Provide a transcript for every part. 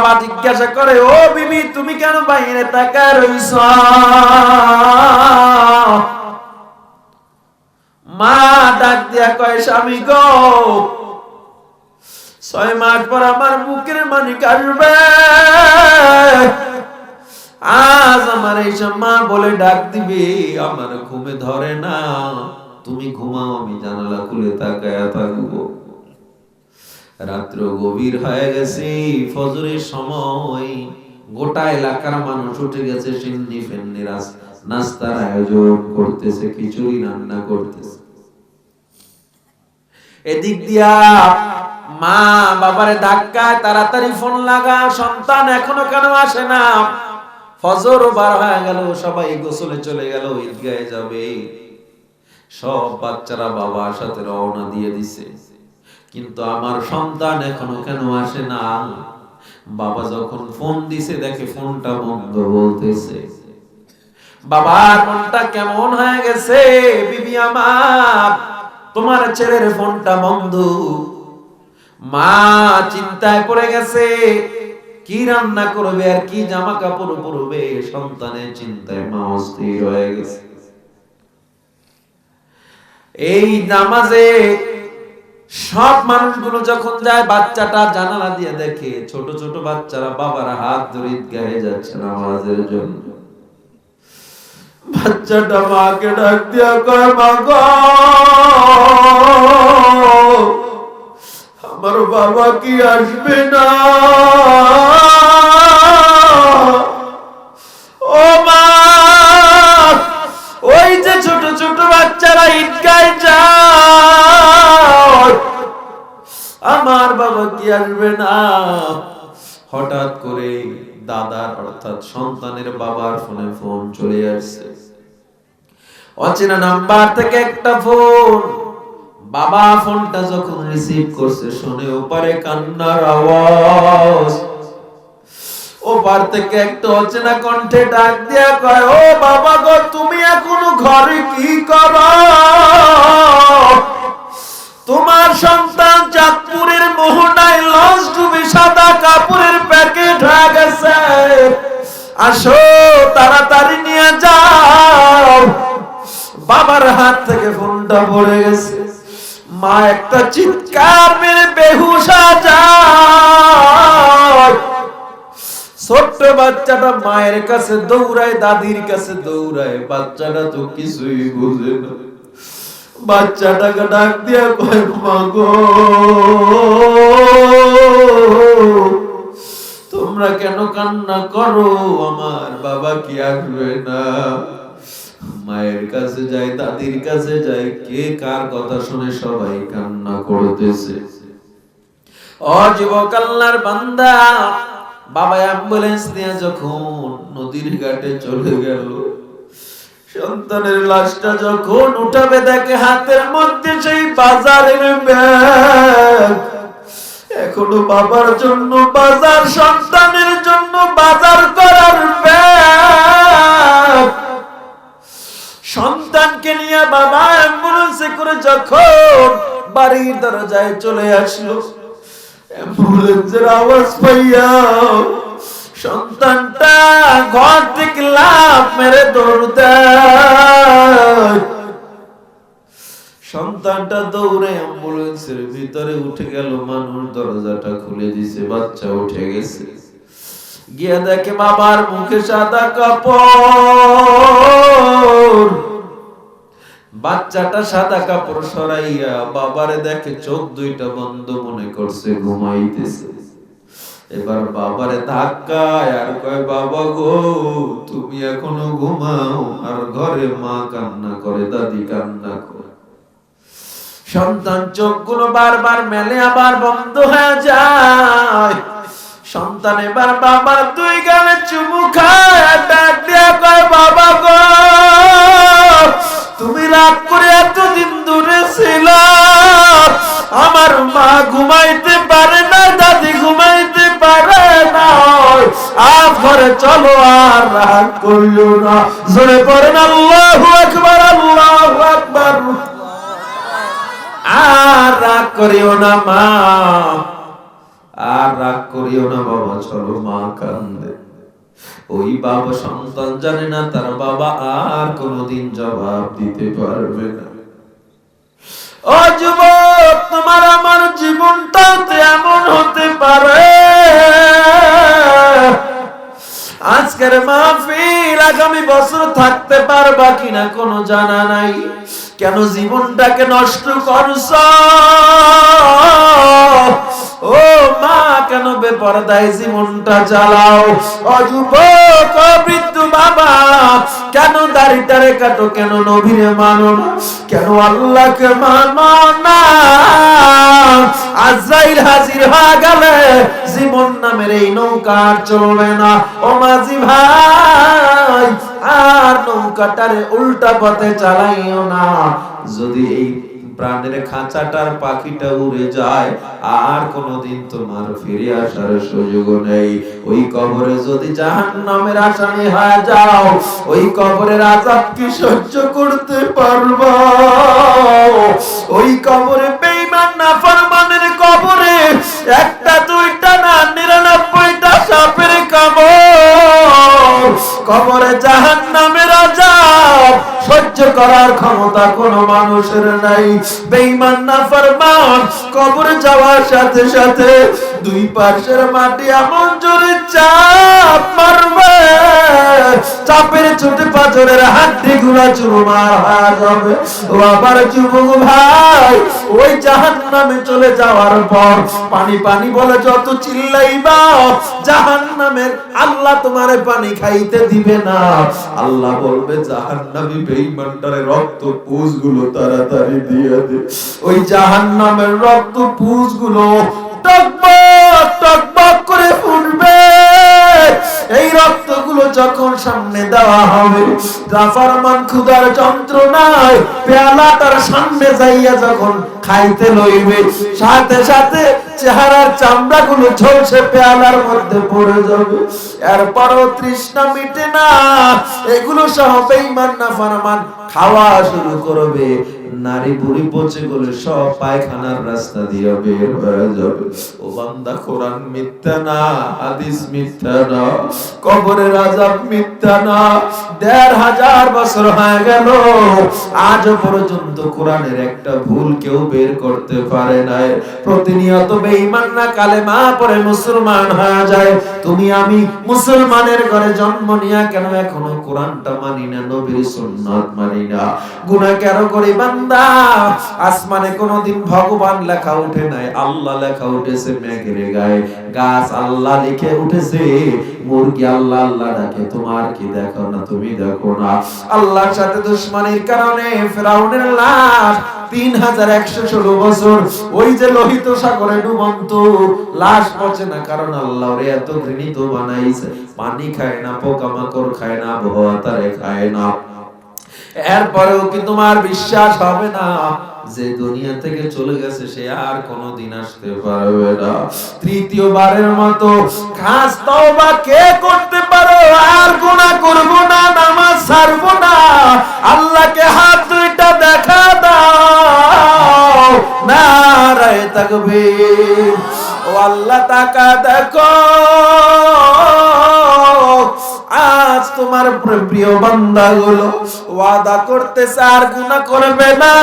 বাবা জিজ্ঞাসা করে, ও বিবি তুমি কেন বাইরে তাকায় রইছ? মা ডাক দিয়া কয়, স্বামী গো 6 মাস পর আমার বুকের মানিক আসবে। আজ আমার এইসব মা বলে ডাক দিবে, আমার ঘুমে ধরে না। তুমি ঘুমাও, আমি জানালা খুলে তাকায়া থাকবো। রাত্র গভীর হয়ে গেছে, ফজরের সময়। গোটা এলাকার মানুষ উঠে গেছে, সিন্নি ফেন্নি নাস্তার আয়োজন করতেছে, খিচুড়ি রান্না করতেছে। এদিক দিয়া মা বাবারে ধাক্কায় তাড়াতাড়ি ফোন লাগা, সন্তান এখনো কেন আসে না? ফজর বার হয়ে গেল, সবাই গোসলে চলে গেল, ঈদগাহে যাবে। সব বাচ্চারা বাবার সাথে রওনা দিয়ে দিছে, কিন্তু আমার সন্তান এখনো কেন আসে না? বাবা যখন ফোন দিছে দেখে ফোনটা বন্ধ বলতেছে। বাবার মনটা কেমন হয়ে গেছে, বিবি আমার তোমার ছেলের ফোনটা বন্ধ। মা চিন্তায় পড়ে গেছে, কি রান্না করবে আর কি জামা কাপড় পরবে, সন্তানের চিন্তায় মা অস্থির হয়ে গেছে। এই নামাজে সব মানুষগুলো যখন যায়, বাচ্চাটা জানালা দিয়ে দেখে ছোট ছোট বাচ্চারা বাবার হাত ধরে ঈদগাহে যাচ্ছে নামাজের জন্য। বাচ্চাটা মাকে ডাক দিয়া কয়, মা গো আমার বাবা কি আসবে না? ও মা, ওই যে ছোট ছোট বাচ্চারা ঈদগাহে যায়, আমার বাবা কি আসবে না? হঠাৎ করে দাদার অর্থাৎ সন্তানের বাবার ফোনে ফোন চলে আসছে। অচেনা নাম্বার থেকে একটা ফোন। বাবা ফোনটা যখন রিসিভ করছে, শুনে ওপারে কান্নার আওয়াজ। ওপার থেকে একটা অচেনা কণ্ঠে ডাক দিয়া কয়, ও বাবা গো তুমি এখনো ঘরে কি করো? তোমার সন্তান চাঁদপুরের মোহনায় লঞ্চ ডুবে সাদা কাপড়ের প্যাকেট হয়ে গেছে, আসো তাড়াতাড়ি নিয়ে যাও। বাবার হাত থেকে ফোনটা পড়ে গেছে। মা একটা চিৎকার মেরে বেহুশ হয়ে যায়। ছোট্ট বাচ্চাটা মায়ের কাছে দৌড়ায়, দাদির কাছে দৌড়ায়। বাচ্চাটা তো কিছুই বুঝে না। বাচ্চাটাকে ডাক দিয়া কয়, মা গো তোমরা কেন কান্না করো? আমার বাবা কি আসবে না? মায়ের কাছে যাই, দাদির কাছে যাই, কে কার কথা শুনে সবাই কান্না করতেছে। ও যুবক আল্লাহর বান্দা, বাবা অ্যাম্বুলেন্স নিয়ে যখন নদীর ঘাটে চলে গেল, সন্তানের লাশটা যখন উঠাবে দেখে হাতের মধ্যে সেই বাজারের ব্যাগ। এখনো বাবার জন্য বাজার, সন্তানের জন্য বাজার করার ব্যাগ। সন্তানকে নিয়ে বাবা অ্যাম্বুলেন্সে করে যখন বাড়ির দরজায় চলে আসলো, অ্যাম্বুলেন্সের আওয়াজ পাইয়া সন্তানটা ঘর থেকে লাফ মেরে দৌড় দেয়। সন্তানটা দৌড়ে অ্যাম্বুলেন্সের ভিতরে উঠে গেল। মানুষ দরজাটা খুলে দিছে, বাচ্চা উঠে গেছে। গিয়ে দেখে বাবার মুখে সাদা কাপড়। বাচ্চাটা সাদা কাপড় সরাইয়া বাবারে দেখে চোখ দুইটা বন্ধ, মনে করছে ঘুমাইতেছে। এবার বাবারে ধাক্কায় আর কয়, বাবা গো তুমি এখনো ঘুমাও? আর ঘরে মা কান্না করে, দাদি কান্না করে। সন্তান চোখগুলো বারবার মেলে, আবার বন্ধ হয়ে যায়। সন্তান এবার বাবার 2 গালে চুমু খায়, ডাক দিয়া কয়, বাবা গো তুমি রাগ করে এতদিন দূরে ছিল, আমার মা ঘুমাইতে পারে না, দাদি ঘুমাইতে পারে না, আজ ঘরে চলো, আর রাগ করিও না। জোরে পড়েন আল্লাহু আকবার, আল্লাহু আকবার। আর রাগ করিও না মা, আর রাগ করিও না বাবা, চলো মা কান্দে। ওই বাবা সন্তান জানে না তার বাবা আর কোনোদিন জবাব দিতে পারবে না। ও যুবক, তোমার আমার জীবনটা এমন হতে পারে, আজকের মাহফিল আগামী বছর থাকতে পারবা কিনা কোনো জানা নাই। কেন জীবনটাকে নষ্ট করছো? ও মা, কেন বেপরদায় জীবনটা চালাও? ও যুবক, ও বৃদ্ধ বাবা, কেন দাড়িটারে কাটো? কেন নবীরে মানো না? কেন আল্লাহকে মানো না? আজরাইল হাজির হয়ে গেলে জীবন নামের এই নৌকা আর চলবে না। ও মাঝি ভাই, আর নৌকাটারে উল্টা পথে চালাইও না। যদি এই প্রাণের খাঁচাটার পাখিটা উড়ে যায়, আর কোনোদিন তোমার ফিরে আসার সুযোগ নেই। ওই কবরে যদি জাহান্নামের আসামি হয়ে যাও, ওই কবরের আযাব কি সহ্য করতে পারবো? ওই কবরে বেঈমান নাফরমানের কবরে একটা দুইটা না 99টা সাপের কামড়। কবরে জাহান্নামের আযাব সহ্য করার ক্ষমতা কোনো মানুষের নাই। বেঈমান নাফরমান কবরে যাওয়ার সাথে সাথে দুই পাশের মাটি এমন জোরে চাপ মারবে, চাপের চোটে পাথরের হাড্ডিগুলো চুরমার হয়ে যাবে। ও আবার যুবক ভাই, ওই জাহান্নামে চলে যাওয়ার পর পানি পানি বলে যত চিল্লাইবা, জাহান্নামের আল্লাহ তোমারে পানি খাইতে দিবে না। আল্লাহ বলবে জাহান্নামী বেঈমানটারে রক্ত পুঁজগুলো তাড়াতাড়ি দিয়ে দে। ওই জাহান্নামের রক্ত পুঁজগুলো টকবক টকবক করে ফুটবে। এই রক্তগুলো যখন সামনে দেওয়া হবে, নাফরমান ক্ষুধার যন্ত্রণায় পেয়ালা তার সামনে যাইয়া যখন খাইতে লইবে, সাথে সাথে চেহারার চামড়াগুলো ঝলসে পেয়ালার মধ্যে পড়ে যাবে। এরপরও তৃষ্ণা মিটে না, এগুলো সহ বেঈমান নাফরমান খাওয়া শুরু করবে। নারী বুড়ি পচে গেলে সব পায়খানার রাস্তা দিয়ে বের হয়ে যাবে। ও বান্দা, কোরআন মিথ্যা না, হাদিস মিথ্যা না, কবরের আযাব মিথ্যা না। ১৫০০ বছর হয়ে গেল, আজ পর্যন্ত কোরআনের একটা ভুল কেউ বের করতে পারে নাই। প্রতিনিয়ত বেঈমান না কালেমা পড়ে মুসলমান হয়ে যায়। তুমি আমি মুসলমানের ঘরে জন্ম নিয়া কেন এখনো কোরআনটা মানি না, নবীর সুন্নাত মানি না? গুনাহ কেন করি বান্দা? আসমানে কোনদিন ভগবান লেখা উঠে নাই, আল্লাহ লেখা উঠেছে মেঘের গায়ে। গাছ আল্লাহ লিখে উঠেছে, মুরগি আল্লাহ আল্লাহ ডাকে। তোমার কি দেখো না? তুমি দেখো না? আল্লাহর সাথে দুশমনির কারণে ফিরাউনের লাশ ৩১১৬ বছর ওই যে লোহিত সাগরে ডুবন্ত, লাশ পচে না, কারণ আল্লাহ ওরে এত ঘৃণিত বানাইছে। পানি খায় না, পোকামাকড় খায় না, আবহাওয়া তারে খায় না। এরপরেও কি তোমার বিশ্বাস হবে না যে দুনিয়া থেকে চলে গেছে, সে আর কোনোদিন আসতে পারবে না? তৃতীয়বারের মতো খাস তওবা কে করতে পারো? আর গুনাহ করব না, নামাজ ছাড়বো না, আল্লাহকে হাত দুইটা দেখা দাও। নারায়ে তাকবীর। ও আল্লাহ, তাকা দেখো, আজ তোমার প্রিয় বান্দাগুলো ওয়াদা করতেছে আর গুনাহ করবে না,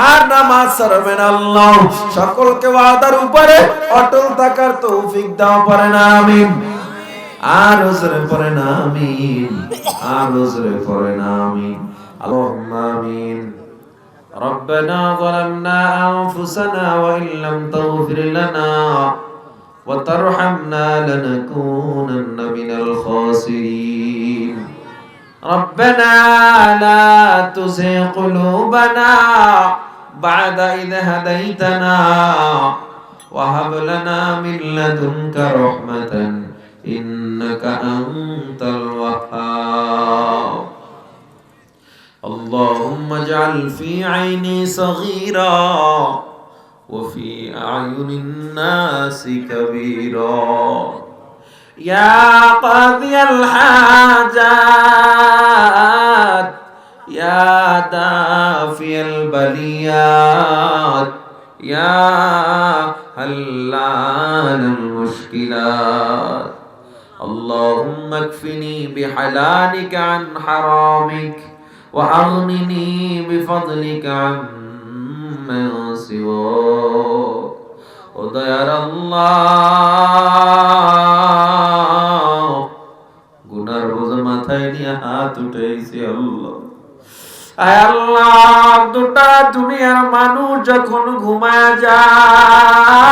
আর নামাজ ছাড়বে না। আল্লাহ সকলকে ওয়াদার উপরে অটল থাকার তৌফিক দাও, পড়ে না আমিন। আর জোরে পড়ে না আমিন, আর জোরে পড়ে না আমিন। আল্লাহুম্মা আমিন। ربنا ظلمنا أنفسنا وإن لم تغفر لنا وترحمنا لنكونن من الخاسرين. ربنا لا تزغ قلوبنا بعد إذ هديتنا وهب لنا من لدنك رحمة إنك أنت الوهاب. اللهم اجعل في عيني صغيرا وفي أعين الناس كبيرا يا قاضي الحاجات يا دافي البليات يا حلال المشكلات اللهم اكفني بحلالك عن حرامك وأغنني بفضلك عمن سواك ودير الله গুনার বোঝা মাথায় নিয়ে হাত উঠাইছি আল্লাহ আয় আল্লাহ দুটা দুনিয়ার মানুষ যখন ঘুমায় যায়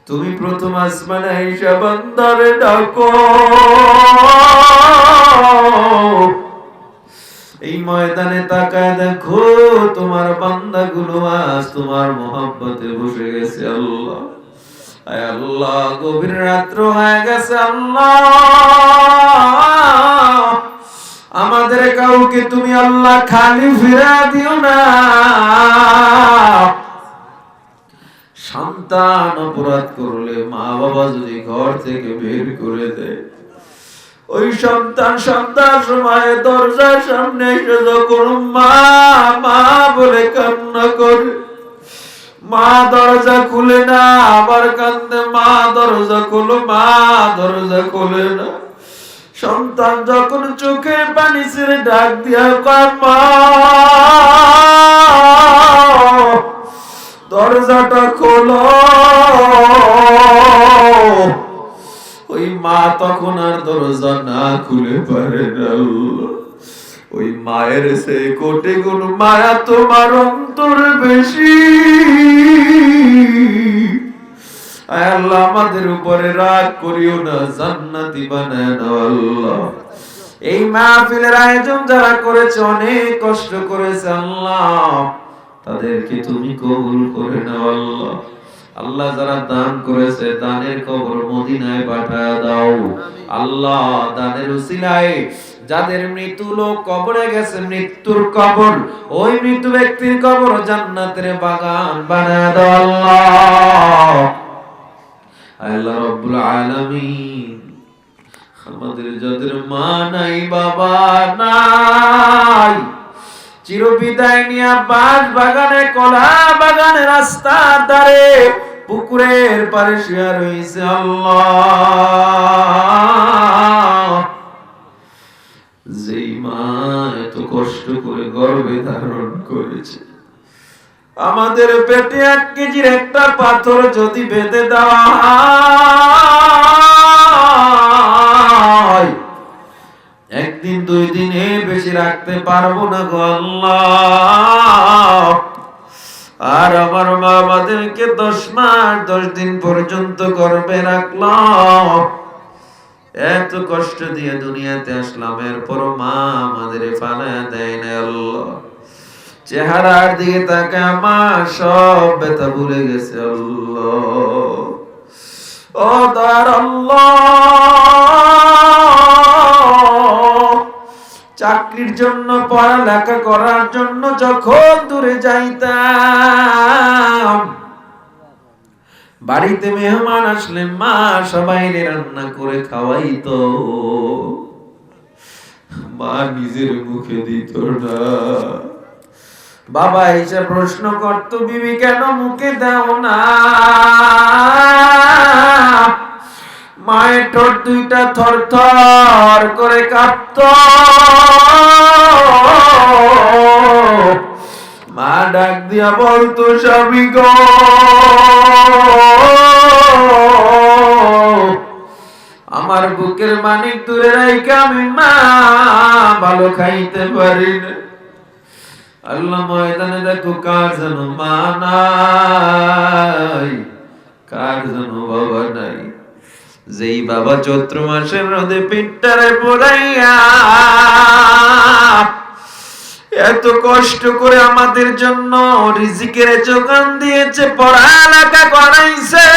তুমি প্রথম আসমানে আইসা বান্দারে ডাকো এই ময়দানে তাকায় দেখো তোমার বান্দাগুলো আজ তোমার মহব্বতে বসে গেছে আল্লাহ আয় আল্লাহ গভীর রাত্র হয়ে গেছে আল্লাহ আমাদের কাউকে তুমি আল্লাহ খালি ফিরা দিও না সন্তান অপরাধ করলে মা বাবা যদি ঘর থেকে বের করে দেয় ওই সন্তান সন্তান সময় দরজার সামনে এসে যখন মা মা বলে কান্না করে মা দরজা খুলে না আবার কান্দে মা দরজা খোলো মা দরজা খোলে না সন্তান যখন চোখে পানি ছেড়ে ডাক দিয়া কয় মা দরজাটা খোলো ওই মা তখন আর দরজা না খুলে পারে না ওই মায়ের সে কোটি গুণ মায়া তোমার অন্তরে বেশি আয় আল্লাহ আমাদের উপরে রাগ করিও না জান্নাতি বানায় দাও আল্লাহ এই মাহফিলের আয়োজন যারা করেছে অনেক কষ্ট করেছে আল্লাহ তাদেরকে তুমি কবুল করে নাও আল্লাহ আল্লাহ যারা দান করেছে দানের কবর মদিনায় পাঠায় দাও আল্লাহ দানের উসিলায় যাদের মৃত্যু লোক কবরে গেছে মৃত্যুর কবর ওই মৃত্যু ব্যক্তির কবর জান্নাতের বাগান বানায় দাও আল্লাহ আল্লাহ রাব্বুল আলামিন আমাদের যাদের মা নাই বাবা নাই চিরবিদায় নিয়ে বাঁশ বাগানে কলা বাগানে রাস্তার ধারে পুকুরের পারে শুয়ে রয়েছে আল্লাহ যেই মা এত কষ্ট করে গর্ভে ধারণ করেছে আমাদের পেটে 1 কেজির একটা পাথর যদি বেঁধে দেওয়া হয় একদিন 2 দিনে বেশি রাখতে পারবো না গো আল্লাহ আর আমার মা আমাদেরকে 10 মাস 10 দিন পর্যন্ত গর্ভে রাখলাম এত কষ্ট দিয়ে দুনিয়াতে আসলাম এরপর মা আমাদের ফালায়া দেয় না আল্লাহ চেহারার দিকে তাকায় আমার সব ব্যথা ভুলে গেছে আল্লাহ ও দয়ার আল্লাহ চাকরির জন্য পড়ালেখা করার জন্য যখন দূরে যাইতাম বাড়িতে মেহমান আসলে মা সবাইকে রান্না করে খাওয়াইতো মা নিজের মুখে দিত না বাবা এসে প্রশ্ন করত বিবি কেন মুখে দাও না মায়ের ঠোঁট দুইটা থরথর করে কাঁপত মা ডাক দিয়া বলতো স্বামী গো আমার বুকের মানিক দূরে রাইখা আমি মা ভালো খাইতে পারি না আল্লাহ ময়দানে দেখো কার যেন মা নাই কার যেন বাবা নাই যেই বাবা চৈত্র মাসের রোদে পিঠটারে পোড়াইয়া এত কষ্ট করে আমাদের জন্য রিজিকের যোগান দিয়েছে পড়ালেখা করাইছে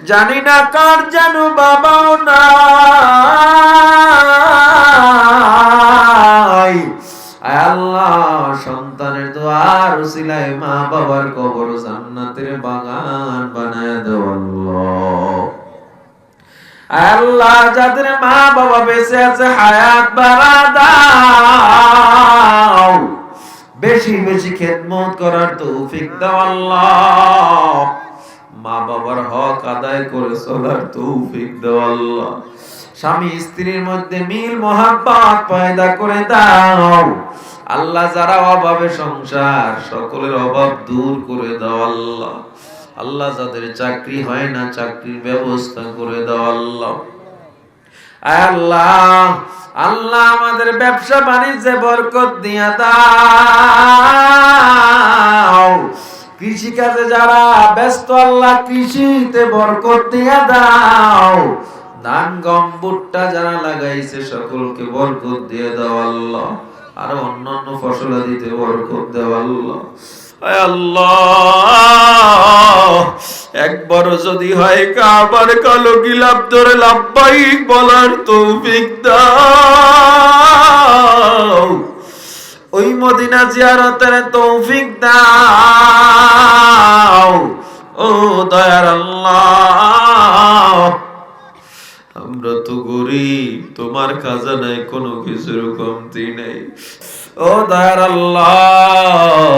জানি না কার যেন বাবাও নাই আল্লাহ সন্তানের দোয়ার উসিলায় মা বাবার কবর জান্নাতের বাগান বানায় দাও আল্লাহ আল্লাহ যাদের মা বাবা বেঁচে আছে হায়াত বাড়া দাও বেশি বেশি খেদমত করার তৌফিক দাও আল্লাহ। মা বাবার হক আদায় করে চলার তৌফিক দাও আল্লাহ। স্বামী স্ত্রীর মধ্যে মিল মহাব্বত পয়দা করে দাও আল্লাহ। যারা অভাবে সংসার, সকলের অভাব দূর করে দাও আল্লাহ। আল্লাহ যাদের চাকরি হয় না, চাকরির ব্যবস্থা করে দাও আল্লাহ। আল্লাহ আল্লাহ আমাদের ব্যবসা বাণিজ্যে বরকত দিয়া দাও। কৃষি কাজে যারা ব্যস্ত আল্লাহ কৃষিতে বরকত দিয়া দাও। ধান গম ভুট্টা যারা লাগাইছে সকলকে বরকত দিয়ে দাও আল্লাহ। আর অন্যান্য ফসল দিতে বরকত দাও আল্লাহ। আল্লাহ একবার যদি হয় কাবার কালো গিলাপ ধরে লাব্বাইক বলার তৌফিক দাও। ওই মদিনা জিয়ারতের তৌফিক দাও ও দয়ার আল্লাহ। আমরা তো গরিব, তোমার খাজানায় কোনো কিছুর কমতি নেই। ও দয়ার আল্লাহ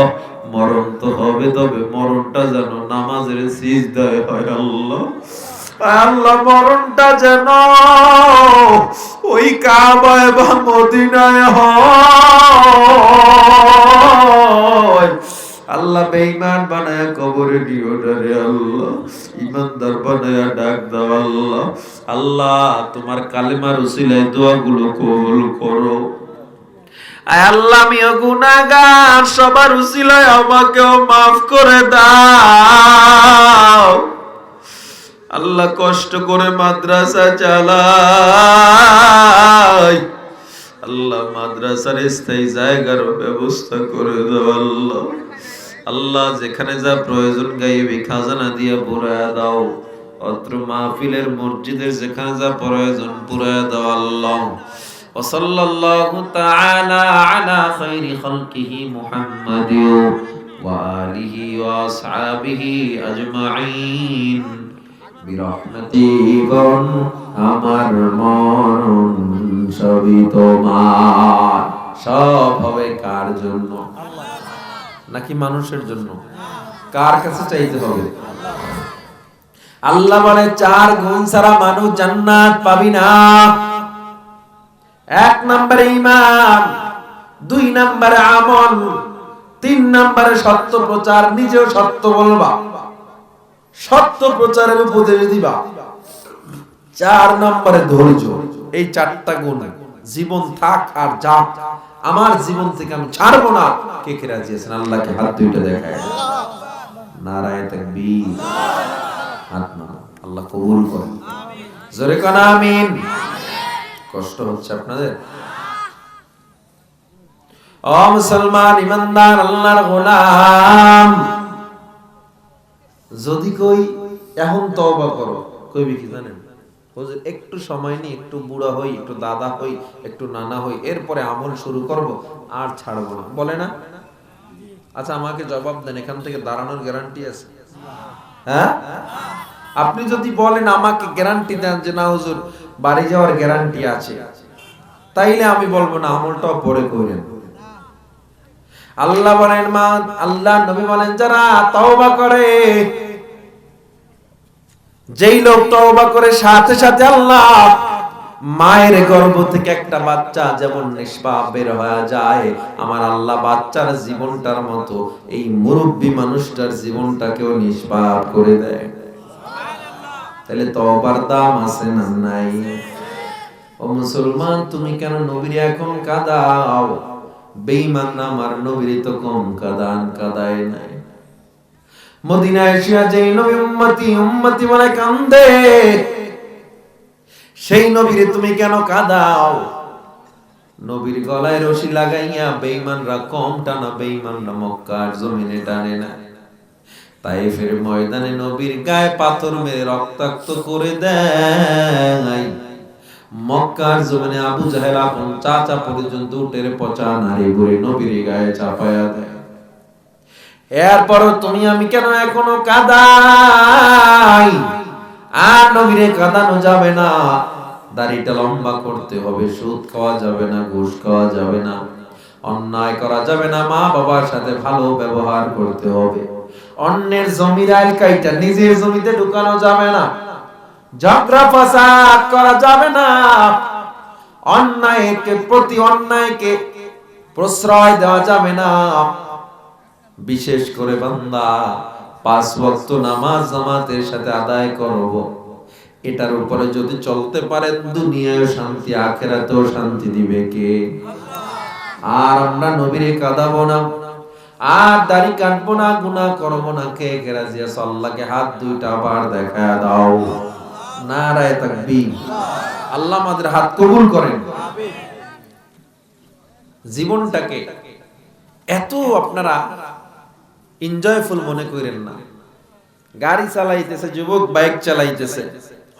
মরণ তো হবে, তবে মরণটা যেন নামাজের সিজদায় হয় আল্লাহ। আল্লাহ মরণটা যেন ওই কাবায় বা মদিনায় হয় আল্লাহ। বেঈমান বানায়া কবরে দিও না রে আল্লাহ, ইমানদার বানায়া ডাক দাও আল্লাহ। আল্লাহ তোমার কালেমার উসিলায় দোয়াগুলো কবুল করো। আয় আল্লাহ আমিও গুনাহগার, সবার উসিলায় আমাকেও মাফ করে দাও আল্লাহ। কষ্ট করে মাদ্রাসা চালাই আল্লাহ, মাদ্রাসার স্থায়ী জায়গার ব্যবস্থা করে দাও আল্লাহ। আল্লাহ যেখানে যা প্রয়োজন গাইবি খাজানা দিয়া পুরায়া দাও। অত্র মাহফিলের মসজিদের যেখানে যা প্রয়োজন পুরায়া দাও আল্লাহ। وصلى الله تعالى على خير خلقه محمد وآله وأصحابه أجمعين برحمتك আমার মরণ সবই তোমার। সব হবে কার জন্য? নাকি মানুষের জন্য? কার কাছে চাইতে হবে? আল্লাহ বলে 4 গুণ ছাড়া মানুষ জান্নাত পাবি না। 1 নম্বরে ঈমান, 2 নম্বরে আমল, 3 নম্বরে সত্য প্রচার, নিজেও সত্য বলবা, সত্য প্রচারের উপদেশ দিবা, 4 নম্বরে ধৈর্য। এই 4টা গুণ জীবন থাক আর যাক আমার জীবন থেকে আমি ছাড়বো না। কে কে রাজি আছেন? আল্লাহকে হাত দুইটা দেখায় নারায়ে তাকবীর। হাত নাড়া, আল্লাহ কবুল করুন। জোরে কোন আমিন। কষ্ট হচ্ছে আপনাদের? ও মুসলমান ইমানদার আল্লাহর গোলাম, যদি কই এখন তওবা করো, কইবি কি জানেন? হুজুর একটু সময় নি, একটু বুড়া হই, একটু দাদা হই, একটু নানা হই, এরপরে আমল শুরু করব, আর ছাড়বো না, বলে না? আচ্ছা আমাকে জবাব দেন, এখান থেকে দাঁড়ানোর গ্যারান্টি আছে? হ্যাঁ, আপনি যদি বলেন আমাকে গ্যারান্টি দেন যে না হুজুর বাড়ি যাওয়ার গ্যারান্টি আছে, তাইলে আমি বলবো না, আমলটাও পরে করেন। আল্লাহ বলেন মা, আল্লাহ নবী বলেন যারা তওবা করে, যেই লোক তওবা করে সাথে সাথে আল্লাহ মায়ের গর্ভ থেকে একটা বাচ্চা যেমন নিষ্পাপ বের হয়ে যায়, আমার আল্লাহ বাচ্চার জীবনটার মতো এই মুরব্বী মানুষটার জীবনটাকেও নিষ্পাপ করে দেয়। তাহলে তওবার দাম আছে না নাই? ও মুসলমান তুমি কেন নবীর এখন কাঁদাও? বেঈমান না আমার নবীর তো কম কাঁদায় নাই। মদিনায় এসে যেই নবী উম্মতি উম্মতি বলে কান্দে, সেই নবীরে তুমি কেন কাঁদাও? নবীর গলায় রশি লাগাইয়া বেঈমানরা কম টানা, বেঈমানরা মক্কার জমিনে টানে না। তাইফের ময়দানে নবীর গায়ে পাথর মেরে রক্তাক্ত করে দেয়। মক্কার জমিনে আবু জাহেল আপন চাচা পর্যন্ত উটের পচা নারী ঘুরে নবীর গায়ে চাপায়া দেয়। এরপরও তুমি আমি কেন এখনো কাঁদাই? আর নবীরে কাঁদানো যাবে না, দাড়িটা লম্বা করতে হবে, সুদ খাওয়া যাবে না, ঘুষ খাওয়া যাবে না, অন্যায় করা যাবে না, মা বাবার সাথে ভালো ব্যবহার করতে হবে। অন্যের জমির আইল কাইটা নিজের জমিতে ঢুকানো যাবে না, ঝগড়া ফাসাদ করা যাবে না, অন্যায়কে প্রশ্রয় দেওয়া যাবে না। বিশেষ করে বান্দা 5 ওয়াক্ত নামাজ জামাতের সাথে আদায় করব, এটার উপরে যদি চলতে পারেন দুনিয়ায় শান্তি আখিরাতেও শান্তি দিবে কে? আর আমরা নবীরে কাঁদাবো না, আর দাড়ি কাটবো না, গুনাহ করবো না, কে কে রাজি আছে? আল্লাহকে হাত দুইটা আবার দেখায় দাও। নারায়ে তাকবীর। আল্লাহ আমাদের হাত কবুল করেন। জীবনটাকে এত আপনারা এনজয়ফুল মনে করেন না। গাড়ি চালাইতেছে যুবক, বাইক চালাইতেছে,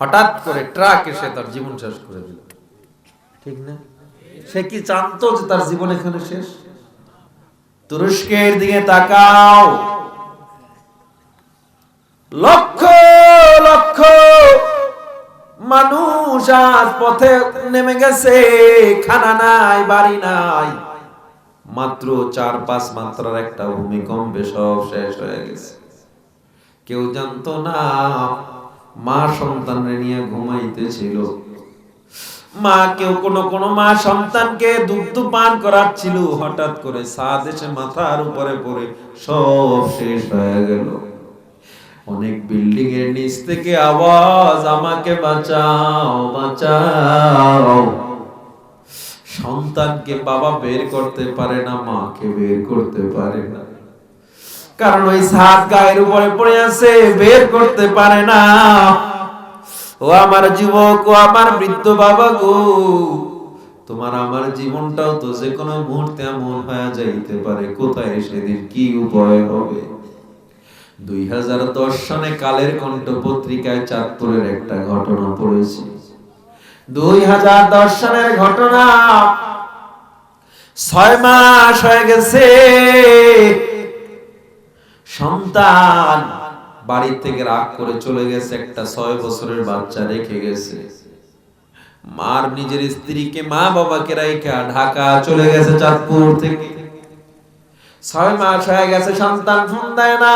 হঠাৎ করে ট্রাক এসে তার জীবন শেষ করে দিল, ঠিক না? সে কি জানতো যে তার জীবন এখানে শেষ? তুরস্কের দিকে তাকাও, লক্ষ লক্ষ মানুষ আজ পথে নেমে গেছে, খানা নাই, বাড়ি নাই, মাত্র 4-5 মাত্রার একটা ভূমিকম্পে সব শেষ হয়ে গেছে। কেউ জানতো না মা সন্তানকে নিয়ে ঘুমাইতেছিল, মা কেউ কোন মা সন্তানকে দুগ্ধ পান করাচ্ছিল, হঠাৎ করে ছাদ এসে মাথার উপরে পড়ে সব শেষ হয়ে গেল। অনেক বিল্ডিং এর নিচ থেকে আওয়াজ, আমাকে বাঁচাও বাঁচাও। সন্তানকে বাবা বের করতে পারে না, মাকে বের করতে পারে না, কারণ ওই ছাদ গায়ের উপরে পড়ে আছে, বের করতে পারে না। ও আমার যুবক, ও আমার বৃদ্ধ বাবা গো, তোমার আমার জীবনটাও তো যে কোনো মুহূর্তে এমন হয়ে যাইতে পারে, কোথায় সেদিন কি উপায় হবে? 2010 সনে কালের কণ্ঠ পত্রিকায় চাঁদপুরের একটা ঘটনা পড়েছি। 2010 সনের ঘটনা, 6 মাস হয়ে গেছে, সন্তান বাড়ি থেকে রাগ করে চলে গেছে, একটা 6 বছরের বাচ্চা রেখে গেছে। মার নিজের স্ত্রীকে, মা বাবাকে রাইখা ঢাকা চলে গেছে চাঁদপুর থেকে। 6 মাস হয়ে গেছে, সন্তান ফোন দেয় না।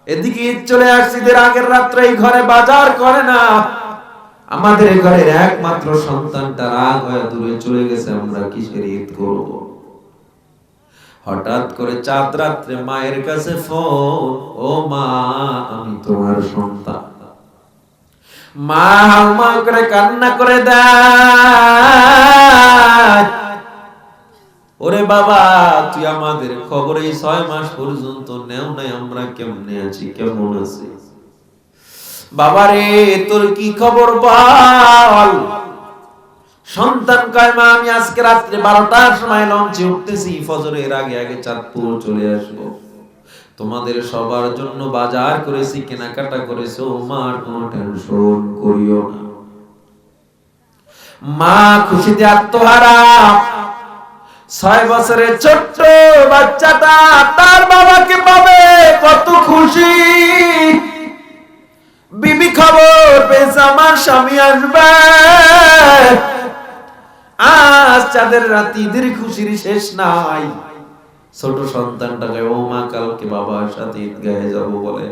এদিকে চলে আসছি, আগের রাত্রে ঘরে বাজার করে না। আমাদের ঘরের একমাত্র সন্তানটা রাগ হয়ে দূরে চলে গেছে, আমরা কিসের ঈদ করব? হঠাৎ করে চাঁদ রাত্রে মায়ের কাছে ফোন, ও মা আমি তোমার সন্তান। মা হাউমা করে কান্না করে দেয়, ওরে বাবা তুই আমাদের খবর এই 6 মাস পর্যন্ত নেও নাই, আমরা কেমনে আছি, কেমন আছি? বাবারে তোর কি খবর বল? সন্তান কয়, মা আমি আজকে রাত্রে 12টার সময় লঞ্চে উঠতেছি, ফজরের আগে আগে চাঁদপুর চলে আসবো, তোমাদের সবার জন্য বাজার করেছি, কেনাকাটা করেছি, ও মার কোনো টেনশন করিও না। মা খুশিতে আত্মহারা। 6 বছরের ছোট্ট বাচ্চাটা তার বাবাকে পাবে, কত খুশি। বিবি খবর পেয়েছে আমার স্বামী আসবে। আজ চাঁদের রাত, ঈদের খুশির শেষ নাই। ছোট সন্তানটাকে, ও মা কালকে বাবার সাথে ঈদগাহে যাব বলে,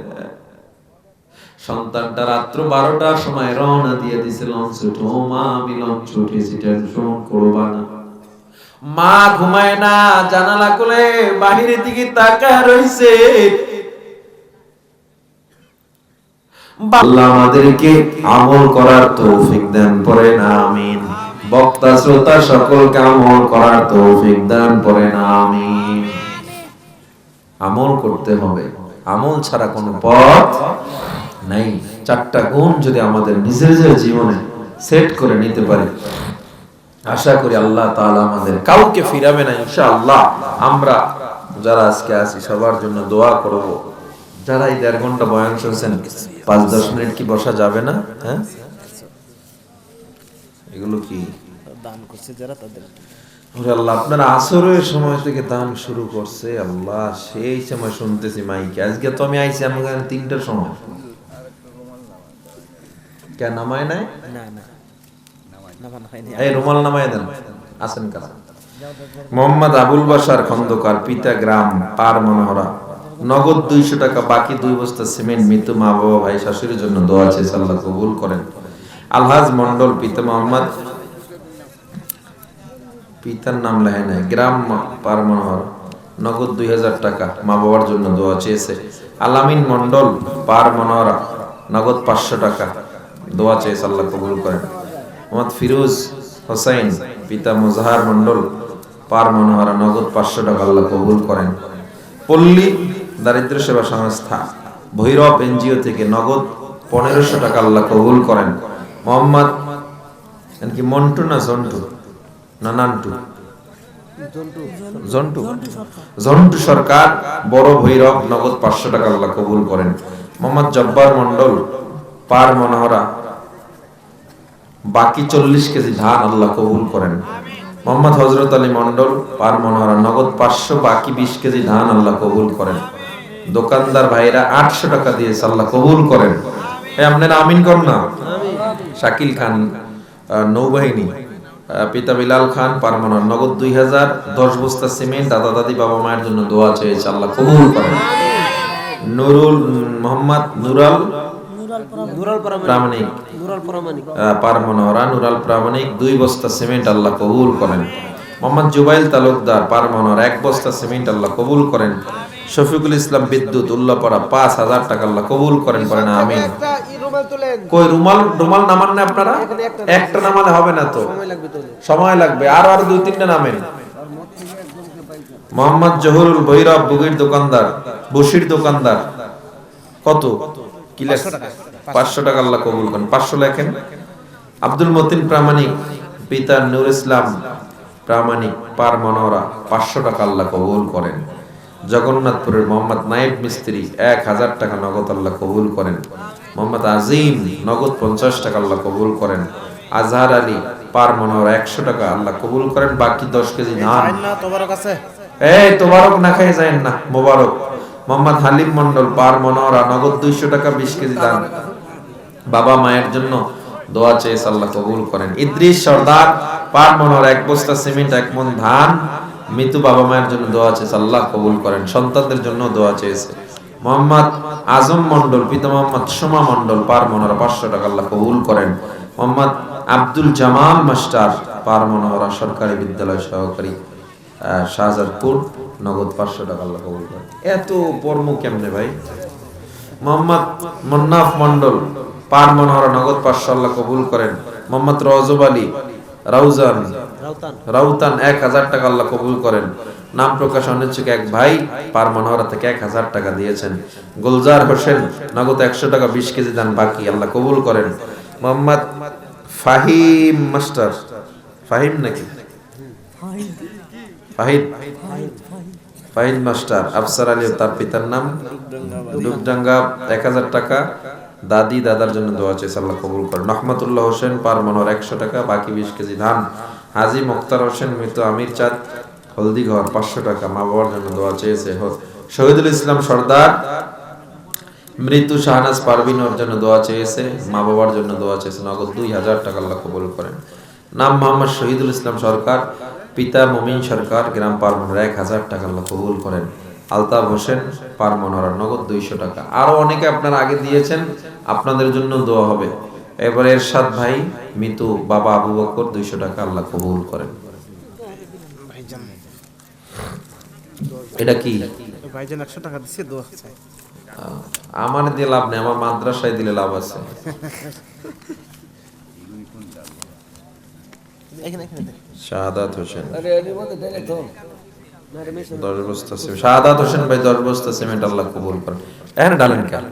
সন্তানটা রাত্র 12টার সময় রওনা দিয়ে দিছে লঞ্চ উঠে। ও মা আমি লঞ্চ উঠেছি, টেনশন করবা না। মা ঘুমায় না, জানালা খুলে বাহিরের দিকে তাকায় রইছে। আল্লাহ আমাদেরকে আমল করার তৌফিক দান করেন, আমিন। বক্তা শ্রোতা সকলকে আমল করার তৌফিক দান করেন, আমিন। আমল করতে হবে, আমল ছাড়া কোনো পথ নাই। 4টা গুণ যদি আমাদের নিজের জীবনে সেট করে নিতে পারি, আশা করি আল্লাহ তাআলা আমাদের কাউকে ফিরাবে না ইনশাআল্লাহ। আমরা যারা আজকে আছি সবার জন্য দোয়া করব। যারা এই 1.5 ঘন্টা বয়ান শুনছেন, 5-10 মিনিট কি বসা যাবে না? হ্যাঁ, এগুলো কি দান করছে যারা, তাদের ওরে আল্লাহ, আপনারা আসরের সময় থেকে দান শুরু করছে, আল্লাহ সেই সময় শুনতেছি মাইকে। আজকে তো আমি আইছি আমার 3টার সময়, কেন নামায় নাই? না না, এই রুমাল নামায় দেন, আসেন কাছে। মোহাম্মদ আবুল বাশার খন্দকার, পিতা গ্রাম পার মনোহরা, নগদ 200 টাকা, বাকি 2 বস্তা সিমেন্ট। মৃত মা বাবা ভাই শাশুড়ির জন্য দোয়া চেয়ে আল্লাহ কবুল করেন। আলহাজ মন্ডল, পিতা মোহাম্মদ, পিতার নাম লেখে নাই, গ্রাম পার মনোহর, নগদ 2000 টাকা, মা বাবার জন্য দোয়া চেয়েছে। আলামিন মন্ডল, পার মনোহরা, নগদ 500 টাকা, দোয়া চেয়েছে আল্লাহ কবুল করেন। মোহাম্মদ ফিরোজ হোসেন, পিতা মুজাহার মন্ডল, পার মনোহরা, নগদ 500 টাকা, আল্লাহ কবুল করেন। পল্লী দারিদ্র সেবা সংস্থা ভৈরব এনজিও থেকে নগদ 1500 টাকা, আল্লাহ কবুল করেন। মোহাম্মদ কি মন্টু না জন্টু না নান্টু, জন্টু জন্টু সরকার, বড় ভৈরব, নগদ 500 টাকা, আল্লাহ কবুল করেন। মোহাম্মদ জব্বার মন্ডল, পার মনোহরা, বাকি 40 কেজি ধান, আল্লাহ কবুল করেন। মোহাম্মদ হযরত আলী মন্ডল, পার মনোহরা, নগদ 500, বাকি 20 কেজি ধান, আল্লাহ কবুল করেন। দোকানদার ভাইরা 800 টাকা দিয়েছে, আল্লাহ কবুল করেন। আপনারা আমিন করুন না। শাকিল খান, নৌবাহিনী, পিতা বিলাল খান, পার মনোহরা, নগদ 2000, 10 বস্তা সিমেন্ট। দাদা দাদি বাবা মায়ের জন্য দোয়া চেয়েছে, আল্লাহ কবুল করেন। নুরুল মোহাম্মদ নুরাল প্রামাণিক, পার মনোহরা, নুরাল প্রামাণিক, 2 বস্তা সিমেন্ট, আল্লাহ কবুল করেন। মোহাম্মদ জুবাইল তালুকদার, পার মনোহরা, 1 বস্তা সিমেন্ট, আল্লাহ কবুল করেন। শফিকুল ইসলাম বিদ্যুৎ, উল্লাপাড়া, 5000 টাকা, আল্লাহ কবুল করেন। পড়েন আমিন। কই রুমাল রুমাল নামান না আপনারা? একটা নামালে হবে না তো, সময় লাগবে, আরো 2-3টা নামেন। মোহাম্মদ জহুরুল ভৈরব, বুগির দোকানদার, বসির দোকানদার, কত কি লেখা? 500 টাকা, আল্লাহ কবুল করেন। 500 লেখেন। আব্দুল মতিন প্রামাণিক, পিতা নূর ইসলাম প্রামাণিক, পার মনোহরা, 500 টাকা, আল্লাহ কবুল করেন। জগন্নাথপুরের মোহাম্মদ নায়েব মিস্ত্রি, 1000 টাকা নগদ, আল্লাহ কবুল করেন। মোহাম্মদ আজিম, নগদ 50 টাকা, আল্লাহ কবুল করেন। আজহার আলী, পার মনোহরা, 100 টাকা, আল্লাহ কবুল করেন। বাকি 10 কেজি ধান। এই তোবারক না খেয়ে যায় না, মোবারক। মোহাম্মদ হালিম মন্ডল, পার মনোহরা, নগদ 200 টাকা, 20 কেজি ধান। বাবা মায়ের জন্য দোয়া চেয়েছে, আল্লাহ কবুল করেন। ইদ্রিস সর্দার, পার মনোহরা, 1 বস্তা সিমেন্ট, 1 মণ ধান। মৃত বাবা মায়ের জন্য দোয়া চেয়েছে, আল্লাহ কবুল করেন। সন্তানদের জন্য দোয়া চেয়েছে। মোহাম্মদ আজম মন্ডল, পিতা মোহাম্মদ সোমা মন্ডল, পার মনোহরা, 500 টাকা, আল্লাহ কবুল করেন। মোহাম্মদ আব্দুল জামাল মাস্টার, পার মনোহরা, সরকারি বিদ্যালয় সহকারী, শাহজাদপুর, নগদ 500 টাকা, আল্লাহ কবুল করেন। এত পরম কেমনে ভাই? মোহাম্মদ মুন্নাফ মন্ডল, পার মনোহরা, নগদ 500, আল্লাহ কবুল করেন। মোহাম্মদ রজব আলী রাউতান, 1000 টাকা, আল্লাহ কবুল করেন। নাম প্রকাশ অনিচ্ছুক এক ভাই, পার মনোহরা থেকে 1000 টাকা দিয়েছেন। গুলজার হোসেন, নগদ 100 টাকা, 20 কেজি ধান, বাকি, আল্লাহ কবুল করেন। মোহাম্মদ ফাহিম মাস্টার, ফাহিম নাকি ফাহিদ মাস্টার, আফসার আলী, তার পিতার নাম ডুবডাঙ্গা, 1000 টাকা, দাদি দাদার জন্য দোয়া চেয়েছে, আল্লাহ কবুল করেন। রহমাতুল্লাহ হোসেন, পার মনোহরা, 100 টাকা, বাকি 20 কেজি ধান। হাজী মুক্তার হোসেন, মৃত আমির চাঁদ, হলদিঘর, 500 টাকা, মা বাবার জন্য দোয়া চেয়েছে। শহীদুল ইসলাম সর্দার, মৃত শাহনাজ পারভিন, ওর জন্য দোয়া চেয়েছে, মা বাবার জন্য দোয়া চেয়েছে, নগদ 2000 টাকা, আল্লাহ কবুল করেন। নাম মোহাম্মদ শহীদুল ইসলাম সরকার, পিতা মুমিন সরকার, গ্রাম পার মনোহরা, 1000 টাকা, আল্লাহ কবুল করেন। আলতাফ হোসেন, পার মনোহরা, নগদ 200 টাকা। আরো অনেকে আপনারা আগে দিয়েছেন, আপনাদের জন্য দোয়া হবে। এবারে এরশাদ ভাই, মৃত বাবা আবু বকর, 200 টাকা, আল্লাহ কবুল করেন। এটা কি ভাইজান 100 টাকা দিছে, দোয়া আছে। আমার দিয়ে লাভ নেই, আমার মাদ্রাসায় দিলে লাভ আছে। শাহাদাত হোসেন, 10 বস্তা সিমেন্ট। শাহাদাত হোসেন ভাই, 10 বস্তা সিমেন্ট, আল্লাহ কবুল করেন। এখানে ডালেন কেন?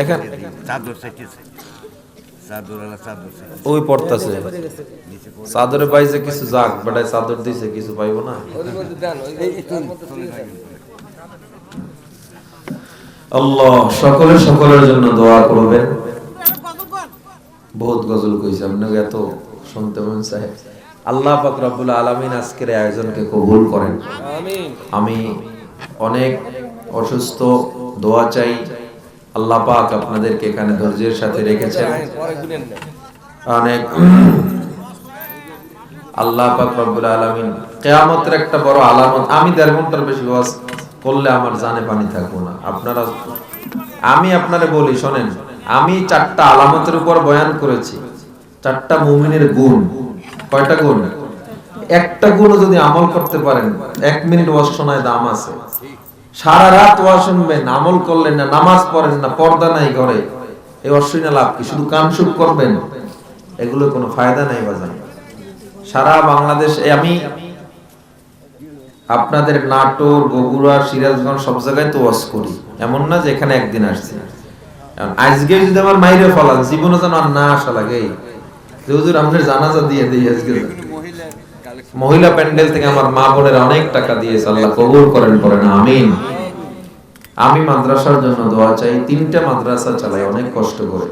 এখানে চাদর চাইতেছে, চাদর আলা চাদর চাইতেছে, ওই পড়তাছে চাদরে পাইছে কিছু, যাক বেটায় চাদর দিছে কিছু পাইবো না। আল্লাহ সকলের জন্য দোয়া করবেন। বহুত গজল কইছে, আপনাকে এত শুনতে মন চায়। আল্লাহ পাক রব্বুল আলামিন আজকের আয়োজনকে কবুল করেন। আমিন। আমি অনেক অসুস্থ, দোয়া চাই। আল্লাহ পাক আপনাদেরকে এখানে ধৈর্যের সাথে রেখেছেন। অনেক আল্লাহ পাক রব্বুল আলামিন কিয়ামতের একটা বড় আলামত। আমি 1.5 ঘন্টার বেশি ওয়াজ করলে আমার জানে পানি থাকবো না। আপনারা, আমি আপনারে বলি শোনেন, আমি 4টা আলামতের উপর বয়ান করেছি, 4টা মুমিনের গুণ। কয়টা গুণ? একটা গুণও যদি আমল করতে পারেন, 1 মিনিট ওয়াজ শোনায় দাম আছে। সারা রাত ওয়াজ শুনবেন, আমল করলেন না, নামাজ পড়েন না, পর্দা নাই ঘরে, এই ওয়াজ শুনে লাভ কি? শুধু কান সুখ করবেন, এগুলো কোনো ফায়দা নাই বাজান। সারা বাংলাদেশ আমি আপনাদের নাটোর, বগুড়া, সিরাজগঞ্জ সব জায়গায় তো ওয়াজ করি, এমন না যে এখানে একদিন আসছি। আজকে যদি আমার মাইরে ফলান, জীবনে যেন আর না আসা লাগে যে হুজুর আপনার জানাজা দিয়ে দিই আজকে। মহিলা প্যান্ডেল থেকে আমার মা বোনেরা অনেক টাকা দিয়েছে, আল্লাহ কবুল করেন, পড়েন আমিন। আমি মাদ্রাসার জন্য দোয়া চাই। 3টা মাদ্রাসা চালাই অনেক কষ্ট করে,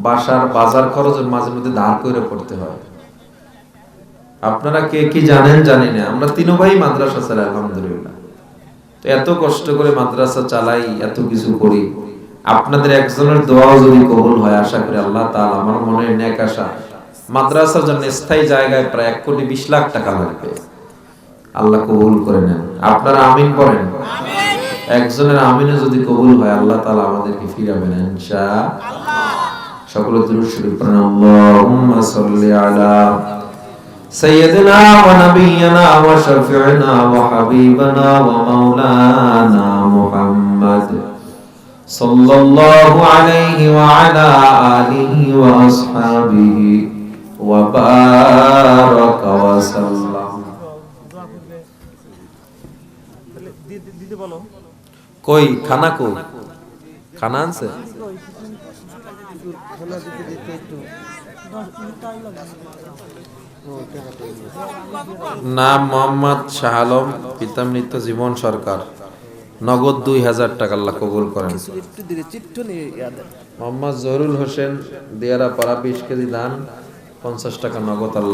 বাসার বাজার খরচের মাঝে মধ্যে ধার করে পড়তে হয়। আপনারা কে কি জানেন জানি না, আমরা 3 ভাই মাদ্রাসা চালাই আলহামদুলিল্লাহ। তো এত কষ্ট করে মাদ্রাসা চালাই, এত কিছু করি, আপনাদের একজনের দোয়াও যদি কবুল হয়, আশা করি আল্লাহ তাআলা, আমার মনের নেক আশা, মাদ্রাসার জন্য স্থায়ী জায়গায় প্রায় 1,20,00,000 টাকা লাগবে, আল্লাহ কবুল করে নেন। আপনারা আমিন করেন। একজনের আমিনে যদি কবুল হয়, আল্লাহ তাআলা আমাদেরকে ফিরাবেন ইনশাআল্লাহ। সকলে দুরূদ শরীফ পড়েন। আল্লাহুম্মা সাল্লি আলা সাইয়্যিদিনা ওয়া নাবিয়্যিনা ওয়া শাফি'িনা ওয়া হাবিবানা ওয়া মাওলানা মুহাম্মদ সাল্লাল্লাহু আলাইহি ওয়া আলা আলিহি ওয়া আসহাবিহি ওয়া বারাকা ওয়া সাল্লাম। দিদি বলো কই খানা কই? খানা আনছে? নাম মোহাম্মদ শাহ আলম, পিতা মৃত জীবন সরকার, নগদ 2,000 টাকা, আল্লাহ কবুল করেন। একটু দিদি চিট্টু নিয়ে ইয়াদ মোহাম্মদ জহুরুল হোসেন, দিয়ারা পাড়া, 20 কেজি ধান, 50 টাকা নগদ, আল্লাহ